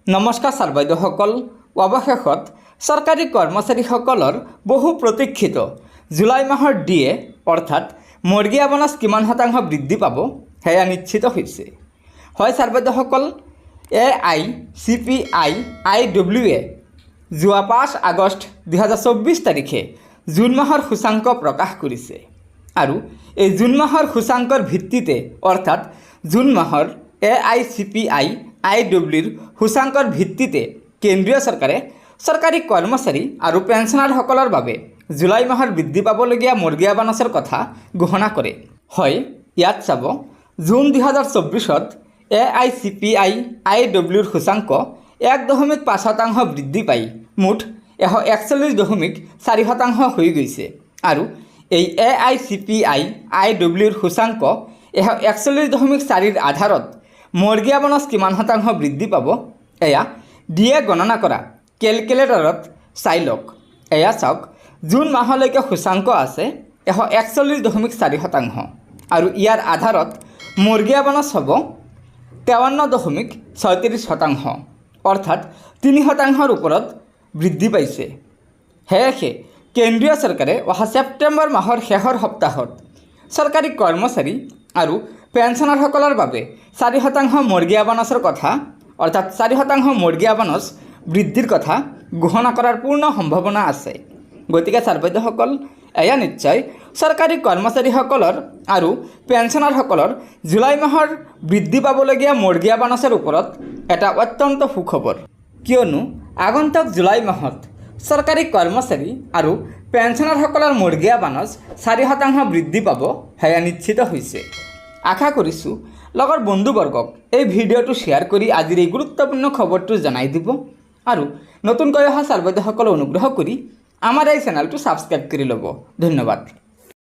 নমস্কাৰ ছাৰ বাইদেউসকল। অৱশেষত চৰকাৰী কৰ্মচাৰীসকলৰ বহু প্ৰতীক্ষিত জুলাই মাহৰ ডিএ অৰ্থাৎ মৰ্গীয়া বোনাছ কিমান শতাংশ বৃদ্ধি পাব সেয়া নিশ্চিত হৈছে। হয় ছাৰ বাইদেউসকল, AICPI-IWA যোৱা 5 আগষ্ট 2024 তাৰিখে জুন মাহৰ সূচাংক প্ৰকাশ কৰিছে আৰু এই জুন মাহৰ সূচাংকৰ ভিত্তিতে অৰ্থাৎ জুন মাহৰ AICPI-IWৰ সূচাংকৰ ভিত্তিতে কেন্দ্ৰীয় চৰকাৰে চৰকাৰী কৰ্মচাৰী আৰু পেঞ্চনাৰসকলৰ বাবে জুলাই মাহৰ বৃদ্ধি পাবলগীয়া মৰ্গীয়া বোনাছৰ কথা ঘোষণা কৰে। হয়, ইয়াত চাব, জুন 2024ত AICPI-IWৰ সূচাংক 1.5% বৃদ্ধি পাই মুঠ 141.4% হৈ গৈছে আৰু এই AICPI-IWৰ সূচাংক 141.4ৰ আধাৰত মৰ্গীয়া বোনাছ কিমান শতাংশ বৃদ্ধি পাব এয়া ডিএ গণনা কৰা কেলকুলেটৰত চাই লওক। এয়া চাওক, জুন মাহলৈকে সূচাংক আছে 141.4% আৰু ইয়াৰ আধাৰত মৰ্গীয়া বোনাছ হ'ব 53.36%, অৰ্থাৎ 3% ওপৰত বৃদ্ধি পাইছে। সেয়েহে কেন্দ্ৰীয় চৰকাৰে অহা ছেপ্টেম্বৰ মাহৰ শেষৰ সপ্তাহত চৰকাৰী কৰ্মচাৰী আৰু পেঞ্চনাৰসকলৰ বাবে 4% মৰ্গীয়া বোনাছৰ কথা অৰ্থাৎ 4% মৰ্গীয়া বোনাছ বৃদ্ধিৰ কথা ঘোষণা কৰাৰ পূৰ্ণ সম্ভাৱনা আছে। গতিকে ছাৰ বাইদেউসকল, এয়া নিশ্চয় চৰকাৰী কৰ্মচাৰীসকলৰ আৰু পেঞ্চনাৰসকলৰ জুলাই মাহৰ বৃদ্ধি পাবলগীয়া মৰ্গীয়া বোনাছৰ ওপৰত এটা অত্যন্ত সুখবৰ, কিয়নো আগন্তুক জুলাই মাহত চৰকাৰী কৰ্মচাৰী আৰু পেঞ্চনাৰসকলৰ মৰ্গীয়া বোনাছ 4% বৃদ্ধি পাব সেয়া নিশ্চিত হৈছে। আশা কৰিছোঁ লগৰ বন্ধুবৰ্গক এই ভিডিঅ'টো শ্বেয়াৰ কৰি আজিৰ এই গুৰুত্বপূৰ্ণ খবৰটো জনাই দিব আৰু নতুনকৈ অহা ছাৰ বাইদেউসকলে অনুগ্ৰহ কৰি আমাৰ এই চেনেলটো ছাবস্ক্ৰাইব কৰি ল'ব। ধন্যবাদ।